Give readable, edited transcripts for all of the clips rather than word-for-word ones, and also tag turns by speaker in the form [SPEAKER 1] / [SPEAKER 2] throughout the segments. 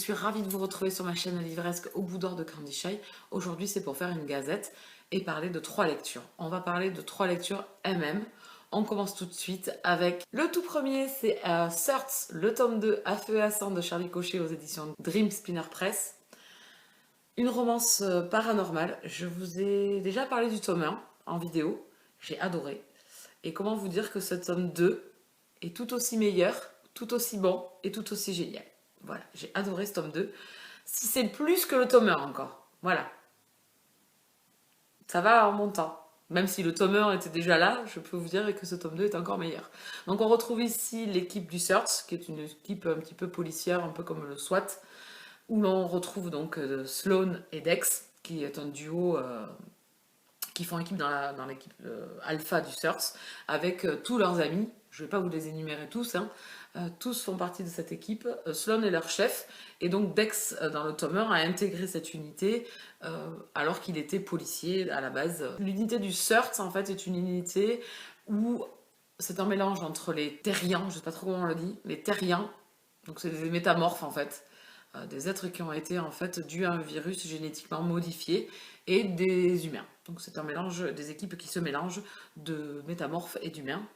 [SPEAKER 1] suis ravie de vous retrouver sur ma chaîne livresque Au bout d'or de Candy Shy. Aujourd'hui, c'est pour faire une gazette et parler de 3 lectures. On va parler de 3 lectures MM. On commence tout de suite avec le tout premier, c'est Search, le tome 2 à feu et à sang de Charlie Cochet aux éditions Dream Spinner Press. Une romance paranormale. Je vous ai déjà parlé du tome 1 en vidéo. J'ai adoré. Et comment vous dire que ce tome 2 est tout aussi meilleur, tout aussi bon et tout aussi génial. Voilà, j'ai adoré ce tome 2. Si c'est plus que le tome 1 encore. Voilà. Ça va en montant. Même si le tome 1 était déjà là, je peux vous dire que ce tome 2 est encore meilleur. Donc on retrouve ici l'équipe du Search, qui est une équipe un petit peu policière, un peu comme le SWAT, où l'on retrouve donc Sloane et Dex, qui est un duo qui font équipe dans l'équipe alpha du Search, avec tous leurs amis. Je ne vais pas vous les énumérer tous, hein. Tous font partie de cette équipe. Sloane est leur chef, et donc Dex, dans le tome 1, a intégré cette unité alors qu'il était policier à la base. L'unité du Search, en fait, est une unité où c'est un mélange entre les terriens, je ne sais pas trop comment on le dit, les terriens, donc c'est des métamorphes en fait, des êtres qui ont été en fait dus à un virus génétiquement modifié, et des humains. Donc c'est un mélange, des équipes qui se mélangent de métamorphes et d'humains,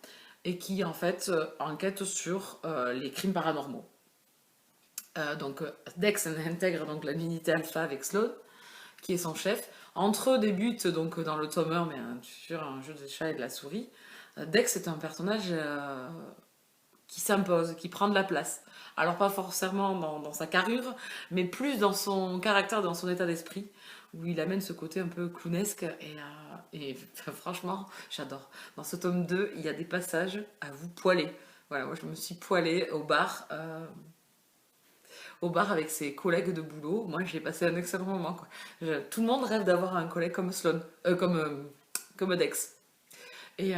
[SPEAKER 1] et qui en fait enquêtent sur les crimes paranormaux. Dex intègre donc l'unité alpha avec Sloane, qui est son chef. Entre eux débutent donc dans le tome 1, mais sur un jeu de chat et de la souris. Dex est un personnage qui s'impose, qui prend de la place. Alors pas forcément dans sa carrure, mais plus dans son caractère, dans son état d'esprit, où il amène ce côté un peu clownesque, et franchement, j'adore. Dans ce tome 2, il y a des passages à vous poiler. Voilà, moi je me suis poilée au bar avec ses collègues de boulot. Moi j'ai passé un excellent moment, quoi. Tout le monde rêve d'avoir un collègue comme Sloane, comme Dex. Et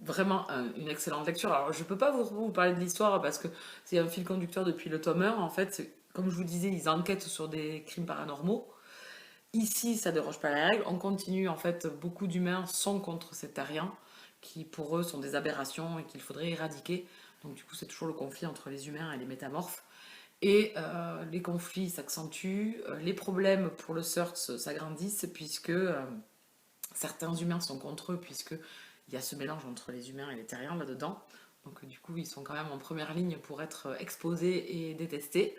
[SPEAKER 1] vraiment une excellente lecture. Alors je peux pas vous parler de l'histoire parce que c'est un fil conducteur depuis le tome 1. En fait, comme je vous disais, ils enquêtent sur des crimes paranormaux. Ici, ça déroge pas à la règle. On continue, en fait, beaucoup d'humains sont contre ces terriens, qui pour eux sont des aberrations et qu'il faudrait éradiquer. Donc du coup, c'est toujours le conflit entre les humains et les métamorphes. Et les conflits s'accentuent, les problèmes pour le Search s'agrandissent, puisque certains humains sont contre eux, puisque il y a ce mélange entre les humains et les terriens là-dedans. Donc du coup, ils sont quand même en première ligne pour être exposés et détestés.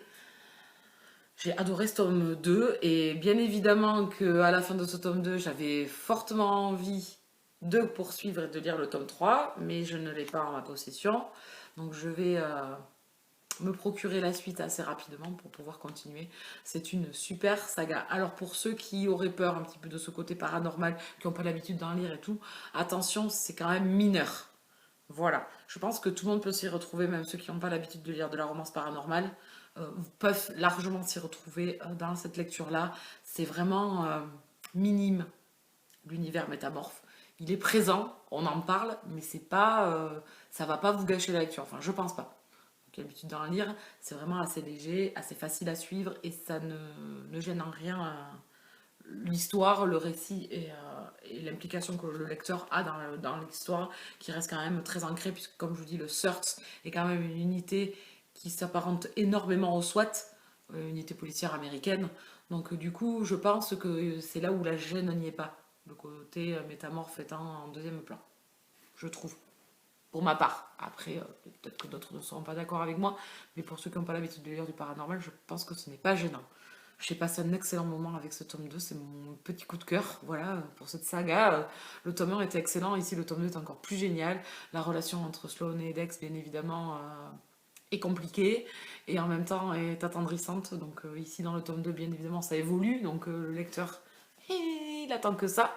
[SPEAKER 1] J'ai adoré ce tome 2, et bien évidemment qu'à la fin de ce tome 2, j'avais fortement envie de poursuivre et de lire le tome 3, mais je ne l'ai pas en ma possession. Donc je vais me procurer la suite assez rapidement pour pouvoir continuer. C'est une super saga. Alors pour ceux qui auraient peur un petit peu de ce côté paranormal, qui n'ont pas l'habitude d'en lire et tout, attention, c'est quand même mineur. Voilà, je pense que tout le monde peut s'y retrouver, même ceux qui n'ont pas l'habitude de lire de la romance paranormale, peuvent largement s'y retrouver dans cette lecture-là. C'est vraiment minime, l'univers métamorphe. Il est présent, on en parle, mais c'est pas, ça va pas vous gâcher la lecture. Enfin, je pense pas. Qui a l'habitude d'en lire, c'est vraiment assez léger, assez facile à suivre, et ça ne gêne en rien l'histoire, le récit, et l'implication que le lecteur a dans l'histoire, qui reste quand même très ancrée, puisque comme je vous dis, le Search est quand même une unité qui s'apparente énormément au SWAT, unité policière américaine. Donc du coup, je pense que c'est là où la gêne n'y est pas, le côté métamorphe étant en deuxième plan, je trouve. Pour ma part. Après, peut-être que d'autres ne seront pas d'accord avec moi, mais pour ceux qui n'ont pas l'habitude de lire du paranormal, je pense que ce n'est pas gênant. J'ai passé un excellent moment avec ce tome 2, c'est mon petit coup de cœur, voilà, pour cette saga. Le tome 1 était excellent, ici le tome 2 est encore plus génial. La relation entre Sloane et Dex, bien évidemment, est compliquée, et en même temps est attendrissante. Donc ici dans le tome 2, bien évidemment, ça évolue, donc le lecteur, il attend que ça.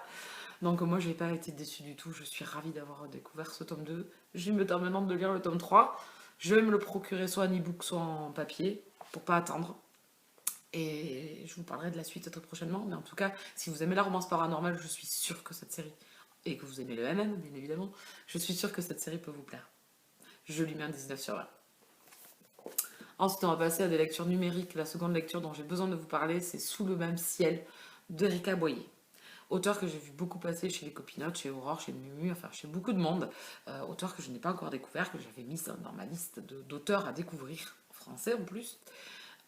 [SPEAKER 1] Donc moi j'ai pas été déçue du tout, je suis ravie d'avoir découvert ce tome 2. J'ai me temps maintenant de lire le tome 3. Je vais me le procurer soit en e-book soit en papier, pour pas attendre. Et je vous parlerai de la suite très prochainement. Mais en tout cas, si vous aimez la romance paranormale, je suis sûre que cette série, et que vous aimez le MM bien évidemment, je suis sûre que cette série peut vous plaire. Je lui mets un 19 sur 20. Ensuite, on va passer à des lectures numériques. La seconde lecture dont j'ai besoin de vous parler, c'est Sous le même ciel d'Erika Boyer. Auteur que j'ai vu beaucoup passer chez les copinotes, chez Aurore, chez Mumu, enfin chez beaucoup de monde. Auteur que je n'ai pas encore découvert, que j'avais mis dans ma liste d'auteurs à découvrir, en français en plus.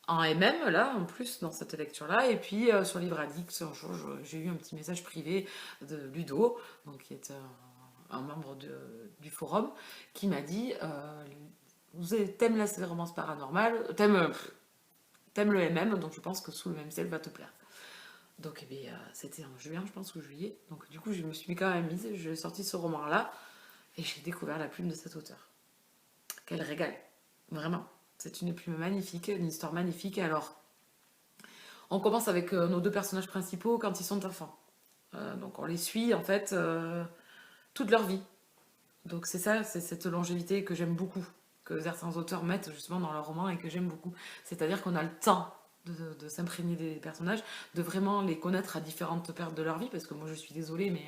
[SPEAKER 1] en MM, là, en plus, dans cette lecture-là. Et puis, sur Livre Addict, un jour, j'ai eu un petit message privé de Ludo, donc, qui est un membre du forum, qui m'a dit t'aimes la romance paranormale, t'aimes le MM, donc je pense que Sous le même ciel va te plaire. Donc, eh bien, c'était en juin, je pense, ou juillet. Donc, du coup, je me suis quand même mise, j'ai sorti ce roman-là, et j'ai découvert la plume de cet auteur. Quel régal, vraiment. C'est une plume magnifique, une histoire magnifique. Alors, on commence avec nos deux personnages principaux quand ils sont enfants. Donc, on les suit, en fait, toute leur vie. Donc, c'est ça, c'est cette longévité que j'aime beaucoup, que certains auteurs mettent justement dans leurs romans et que j'aime beaucoup. C'est-à-dire qu'on a le temps de s'imprégner des personnages, de vraiment les connaître à différentes périodes de leur vie, parce que moi je suis désolée, mais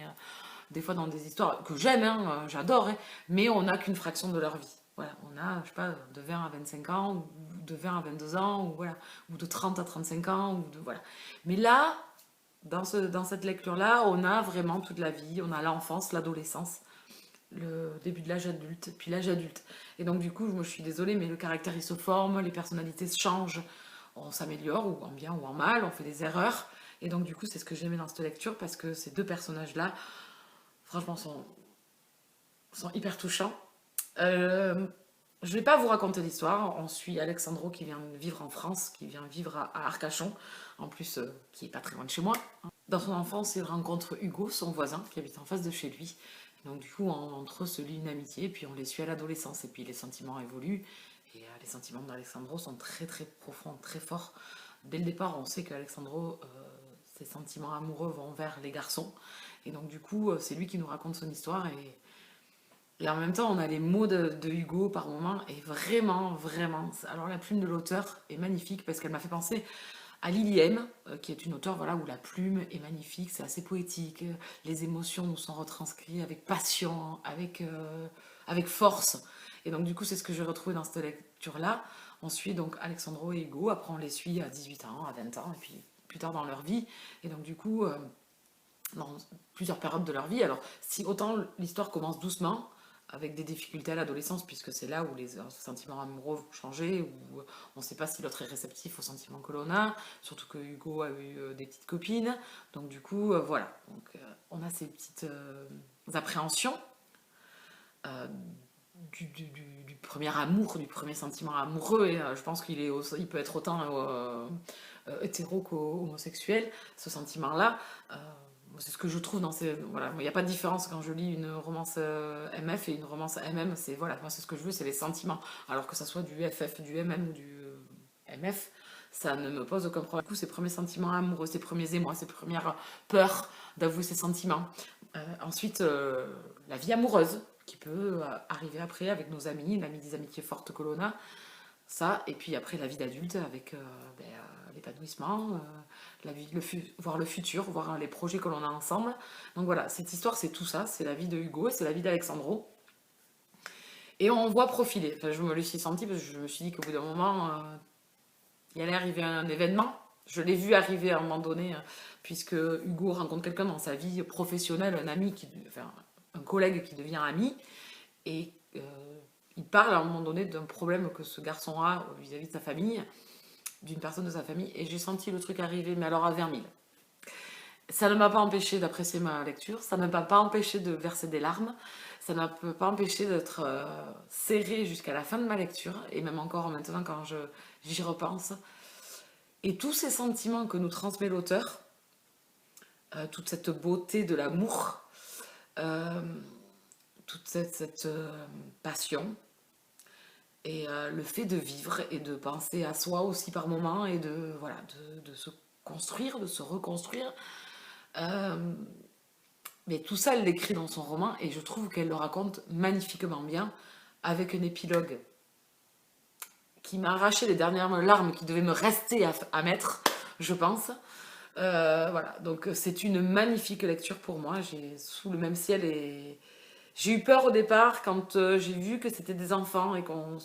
[SPEAKER 1] des fois dans des histoires que j'aime, hein, j'adore, hein, mais on n'a qu'une fraction de leur vie. Voilà, on a, je sais pas, de 20 à 25 ans, ou de 20 à 22 ans, ou voilà, ou de 30 à 35 ans, ou de voilà. Mais là, dans cette lecture-là, on a vraiment toute la vie, on a l'enfance, l'adolescence, le début de l'âge adulte, puis l'âge adulte. Et donc du coup, moi je suis désolée, mais le caractère il se forme, les personnalités se changent, on s'améliore, ou en bien ou en mal, on fait des erreurs. Et donc du coup, c'est ce que j'aimais dans cette lecture, parce que ces deux personnages-là, franchement, sont hyper touchants. Euh, je ne vais pas vous raconter l'histoire. On suit Alexandro qui vient vivre en France, qui vient vivre à Arcachon, en plus qui est pas très loin de chez moi. Dans son enfance, il rencontre Hugo, son voisin, qui habite en face de chez lui. Donc du coup, entre eux se lie une amitié, puis on les suit à l'adolescence, et puis les sentiments évoluent. Et les sentiments d'Alexandro sont très très profonds, très forts. Dès le départ, on sait qu'Alexandro, ses sentiments amoureux vont vers les garçons. Et donc du coup, c'est lui qui nous raconte son histoire. Et en même temps, on a les mots de Hugo par moment, et vraiment, vraiment. Alors la plume de l'auteur est magnifique parce qu'elle m'a fait penser à Lily M, qui est une auteure voilà, où la plume est magnifique, c'est assez poétique, les émotions nous sont retranscrites avec passion, avec force. Et donc du coup, c'est ce que j'ai retrouvé dans cette lecture-là. On suit donc Alexandro et Hugo, après on les suit à 18 ans, à 20 ans, et puis plus tard dans leur vie. Et donc du coup, dans plusieurs périodes de leur vie. Alors, si autant l'histoire commence doucement, avec des difficultés à l'adolescence, puisque c'est là où les sentiments amoureux vont changer, où on ne sait pas si l'autre est réceptif aux sentiments que l'on a, surtout que Hugo a eu des petites copines, donc du coup, voilà. Donc, on a ces petites appréhensions euh, du premier amour, du premier sentiment amoureux, et je pense il peut être autant hétéro qu'homosexuel, ce sentiment-là. C'est ce que je trouve dans ces. Voilà, il n'y a pas de différence quand je lis une romance MF et une romance MM. C'est voilà, moi c'est ce que je veux, c'est les sentiments. Alors que ça soit du FF, du MM ou du MF, ça ne me pose aucun problème. Du coup, ces premiers sentiments amoureux, ces premiers émois, ces premières peurs d'avouer ses sentiments. Ensuite, la vie amoureuse qui peut arriver après avec nos amis, l'ami des amitiés fortes que l'on a. Ça, et puis après la vie d'adulte avec l'épanouissement, la vie, voir le futur, voir les projets que l'on a ensemble. Donc voilà, cette histoire c'est tout ça, c'est la vie de Hugo et c'est la vie d'Alexandro. Et on voit profiler, enfin je me le suis senti parce que je me suis dit qu'au bout d'un moment, il allait arriver un événement. Je l'ai vu arriver à un moment donné, puisque Hugo rencontre quelqu'un dans sa vie professionnelle, un ami, enfin, un collègue qui devient ami, et il parle à un moment donné d'un problème que ce garçon a vis-à-vis de sa famille, d'une personne de sa famille, et j'ai senti le truc arriver, mais alors à 20 000. Ça ne m'a pas empêché d'apprécier ma lecture, ça ne m'a pas empêché de verser des larmes, ça ne m'a pas empêché d'être serrée jusqu'à la fin de ma lecture, et même encore maintenant quand j'y repense. Et tous ces sentiments que nous transmet l'auteur, toute cette beauté de l'amour, euh, toute cette passion, et le fait de vivre et de penser à soi aussi par moments et voilà, de se construire, de se reconstruire. Euh, mais tout ça, elle l'écrit dans son roman et je trouve qu'elle le raconte magnifiquement bien avec un épilogue qui m'a arraché les dernières larmes qui devaient me rester à mettre, je pense. Voilà, donc c'est une magnifique lecture pour moi. J'ai Sous le même ciel et j'ai eu peur au départ quand j'ai vu que c'était des enfants et qu'on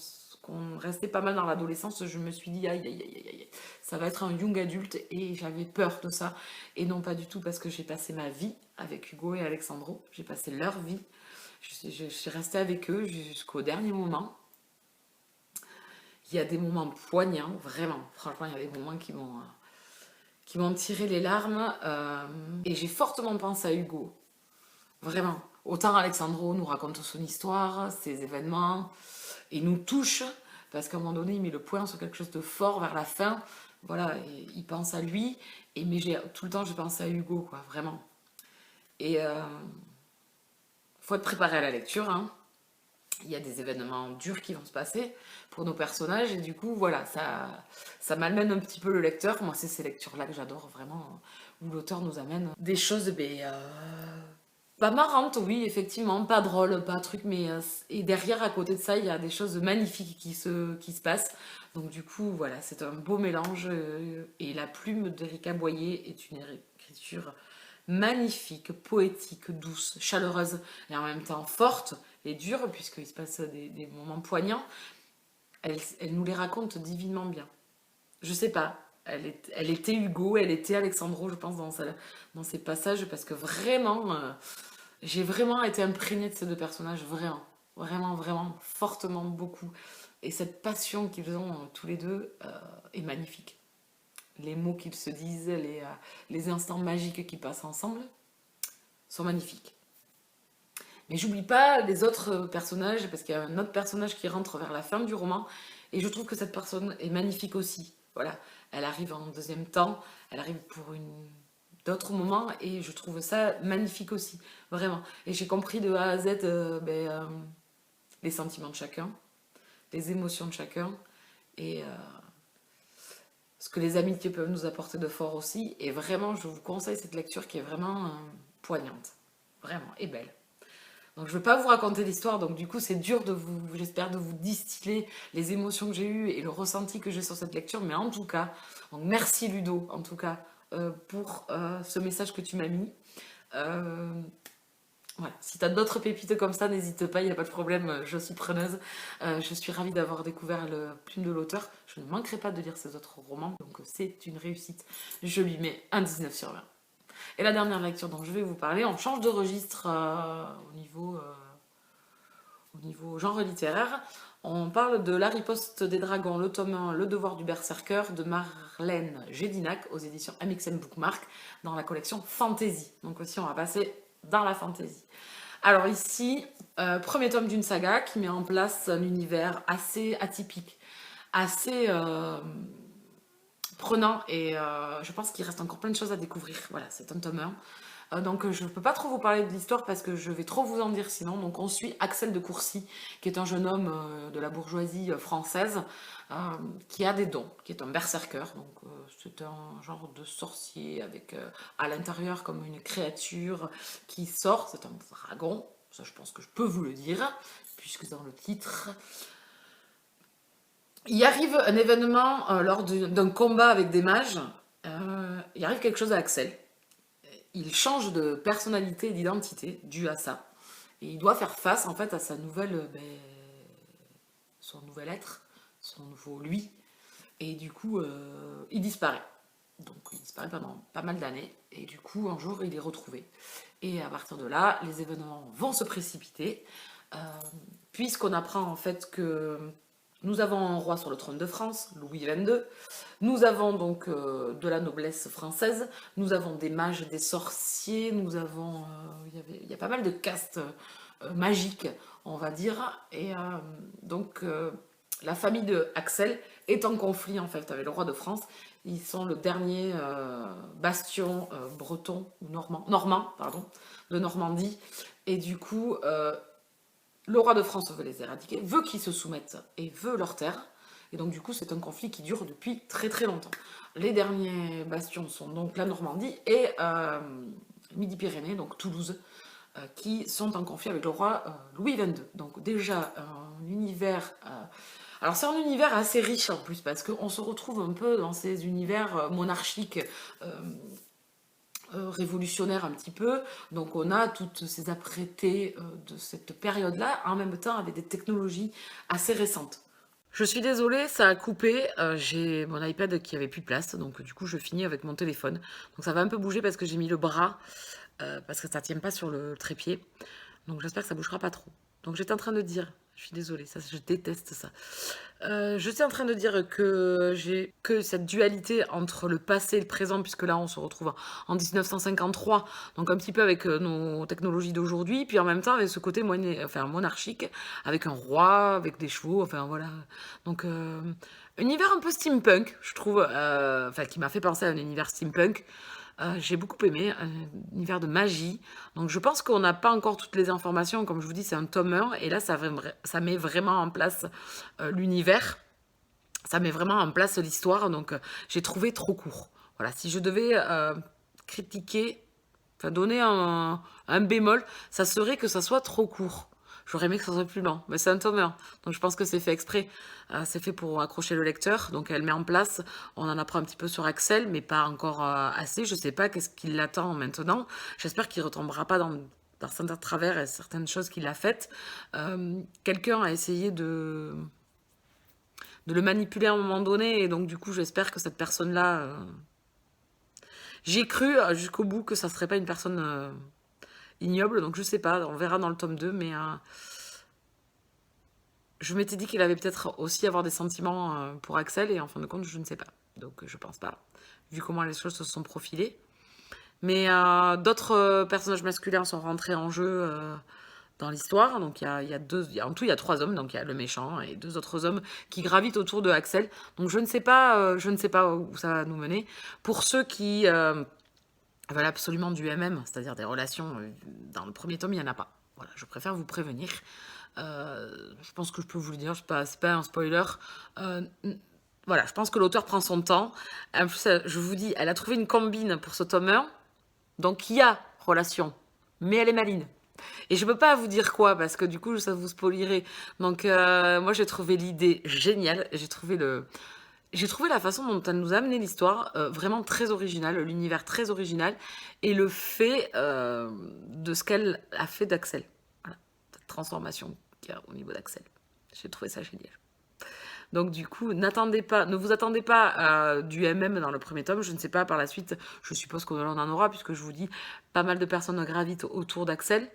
[SPEAKER 1] restait pas mal dans l'adolescence. Je me suis dit aïe aïe aïe aïe, ça va être un young adulte et j'avais peur de ça. Et non pas du tout parce que j'ai passé ma vie avec Hugo et Alexandro. J'ai passé leur vie. Je suis restée avec eux jusqu'au dernier moment. Il y a des moments poignants, vraiment. Franchement, il y a des moments qui m'ont tiré les larmes. Et j'ai fortement pensé à Hugo. Vraiment. Autant Alexandro nous raconte son histoire, ses événements, et nous touche, parce qu'à un moment donné, il met le point sur quelque chose de fort vers la fin. Voilà, et il pense à lui. Mais tout le temps, j'ai pensé à Hugo, quoi, vraiment. Et faut être préparé à la lecture, hein. Il y a des événements durs qui vont se passer pour nos personnages, et du coup, voilà, ça malmène un petit peu le lecteur. Moi, c'est ces lectures-là que j'adore, vraiment, où l'auteur nous amène des choses, pas marrantes, oui, effectivement, pas drôles, pas truc, mais et derrière, à côté de ça, il y a des choses magnifiques qui se passent. Donc du coup, voilà, c'est un beau mélange, et la plume d'Erika Boyer est une écriture magnifique, poétique, douce, chaleureuse, et en même temps forte et dure, puisqu'il se passe des moments poignants. Elle nous les raconte divinement bien. Je sais pas, elle était Hugo, elle était Alexandro, je pense, dans ces passages, parce que vraiment, j'ai vraiment été imprégnée de ces deux personnages, vraiment, vraiment, vraiment, fortement, beaucoup. Et cette passion qu'ils ont tous les deux est magnifique. Les mots qu'ils se disent, les instants magiques qu'ils passent ensemble sont magnifiques. Mais j'oublie pas les autres personnages, parce qu'il y a un autre personnage qui rentre vers la fin du roman, et je trouve que cette personne est magnifique aussi. Voilà, elle arrive en deuxième temps, elle arrive pour d'autres moments, et je trouve ça magnifique aussi, vraiment. Et j'ai compris de A à Z les sentiments de chacun, les émotions de chacun, et ce que les amitiés peuvent nous apporter de fort aussi. Et vraiment, je vous conseille cette lecture qui est vraiment poignante, vraiment, et belle. Donc je ne veux pas vous raconter l'histoire, donc du coup c'est dur j'espère, de vous distiller les émotions que j'ai eues et le ressenti que j'ai sur cette lecture, mais en tout cas, donc merci Ludo, en tout cas, pour ce message que tu m'as mis. Voilà. Si tu as d'autres pépites comme ça, n'hésite pas, il n'y a pas de problème, je suis preneuse. Je suis ravie d'avoir découvert le plume de l'auteur. Je ne manquerai pas de lire ses autres romans, donc c'est une réussite. Je lui mets un 19 sur 20. Et la dernière lecture dont je vais vous parler, on change de registre au niveau genre littéraire. On parle de La riposte des dragons, le tome 1, Le devoir du berserker de Marlène Gédinac aux éditions Amixem Bookmark dans la collection Fantasy. Donc aussi on va passer dans la fantasy. Alors ici, premier tome d'une saga qui met en place un univers assez atypique, assez prenant, et je pense qu'il reste encore plein de choses à découvrir. Voilà, c'est un tome 1. Donc je ne peux pas trop vous parler de l'histoire parce que je vais trop vous en dire sinon. Donc on suit Axel de Courcy, qui est un jeune homme de la bourgeoisie française, qui a des dons, qui est un berserker. Donc c'est un genre de sorcier avec à l'intérieur comme une créature qui sort. C'est un dragon, ça je pense que je peux vous le dire, puisque dans le titre... Il arrive un événement lors d'un combat avec des mages. Il arrive quelque chose à Axel. Il change de personnalité et d'identité dû à ça. Et il doit faire face en fait à sa son nouvel être, son nouveau lui. Et du coup, il disparaît. Donc il disparaît pendant pas mal d'années. Et du coup, un jour, il est retrouvé. Et à partir de là, les événements vont se précipiter. Puisqu'on apprend en fait que nous avons un roi sur le trône de France, Louis XXII. Nous avons donc de la noblesse française. Nous avons des mages, des sorciers. Nous avons... il y a pas mal de castes magiques, on va dire. Et donc, la famille de Axel est en conflit, en fait, avec le roi de France. Ils sont le dernier bastion breton, ou normand, pardon, de Normandie. Et du coup... le roi de France veut les éradiquer, veut qu'ils se soumettent et veut leur terre. Et donc du coup, c'est un conflit qui dure depuis très très longtemps. Les derniers bastions sont donc la Normandie et Midi-Pyrénées, donc Toulouse, qui sont en conflit avec le roi Louis XXII. Donc déjà, un univers... alors c'est un univers assez riche en plus, parce qu'on se retrouve un peu dans ces univers monarchiques révolutionnaire un petit peu, donc on a toutes ces apprêtés de cette période-là, en même temps avec des technologies assez récentes. Je suis désolée, ça a coupé, j'ai mon iPad qui avait plus de place, donc du coup je finis avec mon téléphone. Donc ça va un peu bouger parce que j'ai mis le bras, parce que ça tient pas sur le trépied, donc j'espère que ça bougera pas trop. Donc j'étais en train de dire, Je suis désolée, ça, je déteste ça. Je suis en train de dire que j'ai que cette dualité entre le passé et le présent, puisque là, on se retrouve en 1953, donc un petit peu avec nos technologies d'aujourd'hui, puis en même temps avec ce côté enfin, monarchique, avec un roi, avec des chevaux, enfin voilà. Donc, univers un peu steampunk, je trouve, enfin, qui m'a fait penser à un univers steampunk. J'ai beaucoup aimé, un univers de magie. Donc je pense qu'on n'a pas encore toutes les informations. Comme je vous dis, c'est un tome 1. Et là, ça met vraiment en place l'univers. Ça met vraiment en place l'histoire. Donc j'ai trouvé trop court. Voilà, si je devais critiquer, enfin donner un bémol, ça serait que ça soit trop court. J'aurais aimé que ça soit plus lent, mais c'est un tome 1. Donc je pense que c'est fait exprès. C'est fait pour accrocher le lecteur. Donc elle met en place, on en apprend un petit peu sur Axel, mais pas encore assez. Je sais pas qu'est-ce qui l'attend maintenant. J'espère qu'il ne retombera pas dans certains travers et certaines choses qu'il a faites. Quelqu'un a essayé de le manipuler à un moment donné, et donc du coup j'espère que cette personne-là... J'ai cru jusqu'au bout que ça serait pas une personne ignoble, donc je sais pas, on verra dans le tome 2, mais je m'étais dit qu'il allait peut-être aussi avoir des sentiments pour Axel, et en fin de compte, je ne sais pas. Donc je pense pas, vu comment les choses se sont profilées. Mais d'autres personnages masculins sont rentrés en jeu dans l'histoire. Donc en tout, il y a 3 hommes, donc il y a le méchant et 2 autres hommes qui gravitent autour de Axel. Donc je ne sais pas où ça va nous mener. Pour ceux qui veulent absolument du MM, c'est-à-dire des relations, dans le premier tome, il n'y en a pas. Voilà, je préfère vous prévenir. Je pense que je peux vous le dire, c'est pas un spoiler. Voilà, je pense que l'auteur prend son temps. En plus, je vous dis, elle a trouvé une combine pour ce tome 1. Donc il y a relation, mais elle est maligne. Et je peux pas vous dire quoi, parce que du coup, ça vous spoilerait. Donc moi, j'ai trouvé l'idée géniale. J'ai trouvé la façon dont elle nous a amené l'histoire vraiment très originale, l'univers très original, et le fait de ce qu'elle a fait d'Axel. Voilà, cette transformation qu'il y a au niveau d'Axel. J'ai trouvé ça génial. Donc du coup, ne vous attendez pas à du MM dans le premier tome. Je ne sais pas par la suite, je suppose qu'on en aura, puisque je vous dis, pas mal de personnes gravitent autour d'Axel.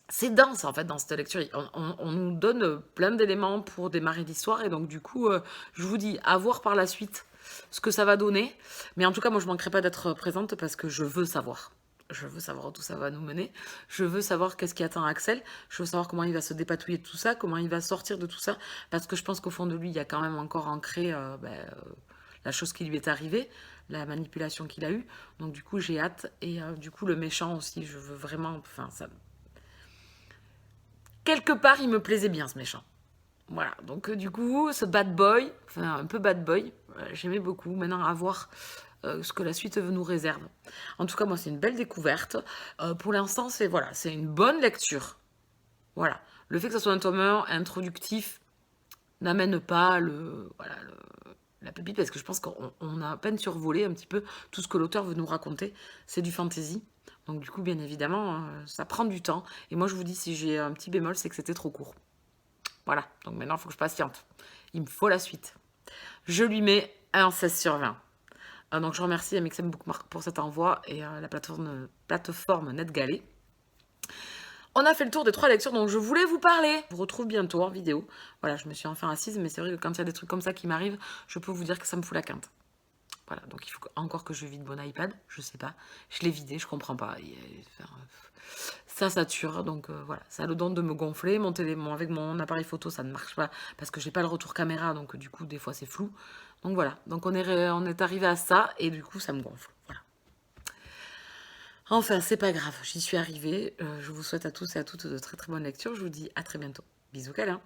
[SPEAKER 1] C'est dense en fait dans cette lecture. On nous donne plein d'éléments pour démarrer l'histoire, et donc du coup, je vous dis, à voir par la suite ce que ça va donner. Mais en tout cas, moi, je ne manquerai pas d'être présente parce que je veux savoir. Je veux savoir d'où ça va nous mener. Je veux savoir qu'est-ce qui attend Axel. Je veux savoir comment il va se dépatouiller de tout ça, comment il va sortir de tout ça. Parce que je pense qu'au fond de lui, il y a quand même encore ancré la chose qui lui est arrivée, la manipulation qu'il a eue. Donc du coup, j'ai hâte. Et du coup, le méchant aussi, je veux vraiment... Enfin, ça... Quelque part, il me plaisait bien, ce méchant. Voilà, donc du coup, ce bad boy, enfin un peu bad boy, j'aimais beaucoup. Maintenant, à voir ce que la suite nous réserve. En tout cas, moi, c'est une belle découverte. Pour l'instant, c'est voilà, c'est une bonne lecture. Voilà. Le fait que ce soit un tome 1 introductif n'amène pas la pépite, parce que je pense qu'on a à peine survolé un petit peu tout ce que l'auteur veut nous raconter. C'est du fantasy. Donc du coup, bien évidemment, ça prend du temps. Et moi, je vous dis, si j'ai un petit bémol, c'est que c'était trop court. Voilà, donc maintenant, il faut que je patiente. Il me faut la suite. Je lui mets un 16 sur 20. Donc je remercie MXM Bookmark pour cet envoi et la plateforme NetGalley. On a fait le tour des 3 lectures dont je voulais vous parler. Je vous retrouve bientôt en vidéo. Voilà, je me suis enfin assise, mais c'est vrai que quand il y a des trucs comme ça qui m'arrivent, je peux vous dire que ça me fout la quinte. Voilà, donc il faut encore que je vide mon iPad, je sais pas. Je l'ai vidé, je comprends pas. Ça sature, donc voilà. Ça a le don de me gonfler. Avec mon appareil photo, ça ne marche pas parce que j'ai pas le retour caméra, donc du coup, des fois, c'est flou. Donc voilà, donc on est arrivé à ça, et du coup, ça me gonfle. Voilà. Enfin, c'est pas grave, j'y suis arrivée. Je vous souhaite à tous et à toutes de très très bonnes lectures. Je vous dis à très bientôt. Bisous câlins.